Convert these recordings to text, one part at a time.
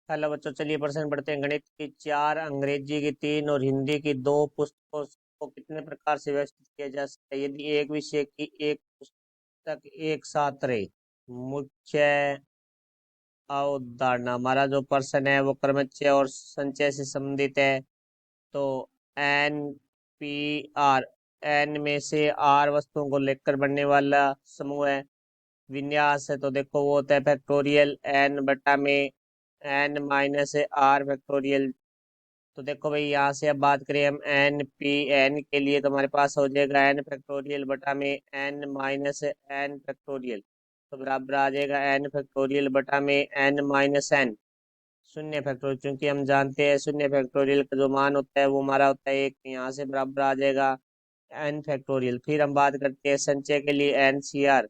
Hello बच्चों, चलिए प्रश्न पढ़ते हैं। गणित की 4, अंग्रेजी की 3 और हिंदी की 2 पुस्तकों को कितने प्रकार से व्यवस्थित किया जा सकता है यदि एक विषय की एक पुस्तक एक साथ रहे। मुख्य अवधारणा, हमारा जो प्रश्न है वो क्रमचय और संचय से संबंधित है। तो एन पी आर, एन में से आर वस्तुओं को लेकर बनने वाला समूह है। विन्यास है तो देखो वो होता है फैक्टोरियल एन बटा में एन माइनस आर फैक्टोरियल। तो देखो भाई, यहाँ से अब बात करें हम एन पी एन के लिए, तो हमारे पास हो जाएगा एन फैक्टोरियल बटा में एन माइनस एन फैक्टोरियल। तो बराबर आ जाएगा एन फैक्टोरियल बटा में एन माइनस एन शून्य फैक्टोरियल। क्योंकि हम जानते हैं शून्य फैक्टोरियल का जो मान होता है वो हमारा होता है एक। यहाँ से बराबर आ जाएगा एन फैक्टोरियल। फिर हम बात करते हैं संचय के लिए एन सी आर,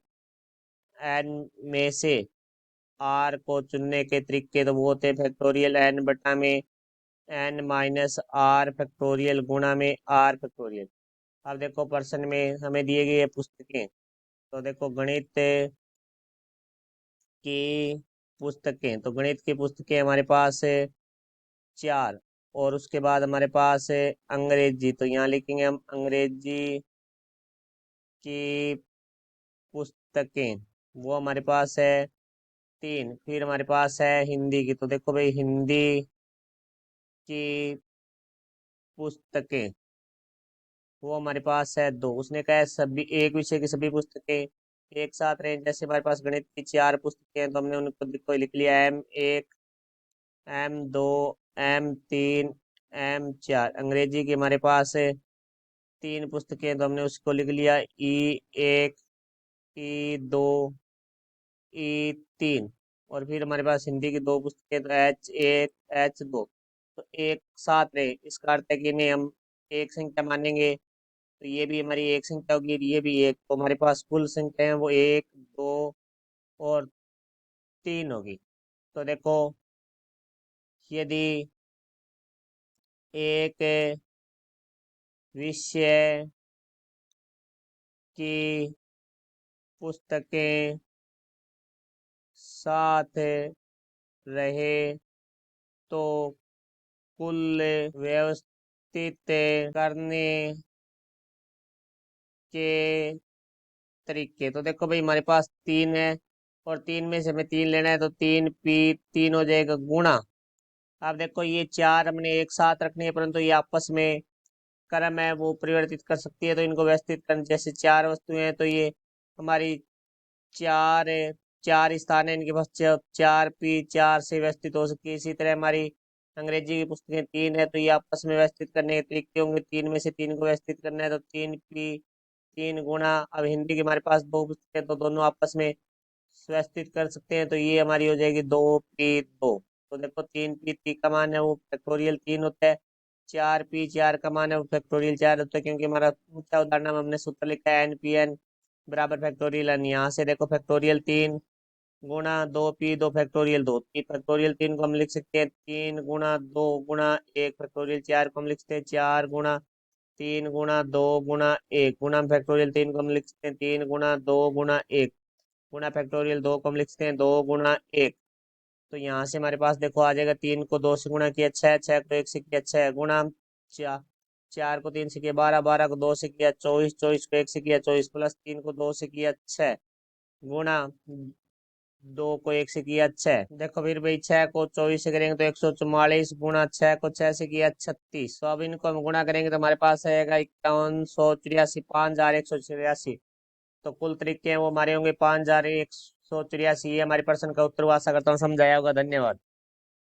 एन में से आर को चुनने के तरीके तो वो होते हैं फैक्टोरियल एन बटा में एन माइनस आर फैक्टोरियल गुणा में आर फैक्टोरियल। अब देखो प्रश्न में हमें दिए गए पुस्तकें, तो देखो गणित की पुस्तकें, तो गणित की पुस्तकें हमारे पास है 4। और उसके बाद हमारे पास है अंग्रेजी, तो यहाँ लिखेंगे हम अंग्रेजी की पुस्तकें, वो हमारे पास है 3। फिर हमारे पास है हिंदी की, तो देखो भाई हिंदी की पुस्तकें वो हमारे पास है 2। उसने कहा है सभी एक विषय की सभी पुस्तकें एक साथ रहें। जैसे हमारे पास गणित की 4 पुस्तकें हैं तो हमने उनको देखो लिख लिया M1, M2, M3, M4। अंग्रेजी की हमारे पास है 3 पुस्तकें तो हमने उसको लिख लिया E1, E2, E3। और फिर हमारे पास हिंदी की 2 पुस्तकें तो H1, H2। तो एक साथ रहे, इसका अर्थ है कि इन्हें हम एक संख्या मानेंगे। तो ये भी हमारी एक संख्या होगी और ये भी एक, तो हमारे पास कुल संख्या है वो 1, 2 और 3 होगी। तो देखो यदि एक विषय की पुस्तकें साथ रहे तो कुल व्यवस्थित करने के तरीके, तो देखो भाई हमारे पास 3 है और 3 में से हमें 3 लेना है, तो 3 हो जाएगा गुणा। अब देखो ये 4 हमने एक साथ रखनी है परंतु ये आपस में क्रम है वो परिवर्तित कर सकती है, तो इनको व्यवस्थित करना, जैसे 4 वस्तुएं हैं तो ये हमारी 4 4 स्थान है इनके पास, 4 से व्यवस्थित हो सकती है। इसी तरह हमारी अंग्रेजी की पुस्तकें 3 है तो ये आपस में व्यवस्थित करने के तरीके होंगे। 3 में से 3 को व्यवस्थित करना है तो 3 गुणा। अब हिंदी की हमारे पास 2 पुस्तकें तो दोनों आपस में व्यवस्थित कर सकते हैं, तो ये हमारी हो जाएगी 2P2। तो देखो 3P3 का मान है वो फैक्टोरियल 3 होता है। 4P4 का मान है वो फैक्टोरियल 4 होता है, क्योंकि हमारा पूछा उदाहरण में हमने सूत्र लिखा है NPN बराबर फैक्टोरियल एन। यहाँ से देखो फैक्टोरियल 3 गुणा 2P2 फैक्टोरियल 2। फैक्टोरियल 3 को हम लिख सकते हैं 3 गुणा 2 गुणा 1। फैक्टोरियल 4 को हम लिख सकते हैं 4 गुणा 3 गुणा 2 गुणा 1 गुणा फैक्टोरियल 3 को हम लिख सकते हैं 3 गुणा 2 गुणा 1 गुणा फैक्टोरियल 2 को हम लिखते हैं 2 गुणा 1। तो यहाँ से हमारे पास देखो आ जाएगा 3 को 2 से गुणा किया 6, 6 को 1 से किया 6 गुणा 4, 4 को 3 से किया 12, 12 को 2 से किया 24, 24 को 1 से किया 24 प्लस 3 को 2 से किया 6 गुणा 2 को 1 से किया 6। देखो फिर भाई 6 को 24 से करेंगे तो 144 गुणा 6 को 6 से किया 36। तो अब इनको हम गुणा करेंगे तो हमारे पास आएगा 5184, 5184। तो कुल तरीके हैं वो हमारे होंगे 5184। ये हमारे प्रश्न का उत्तर हुआ। आशा करता हूँ समझ आया होगा। धन्यवाद।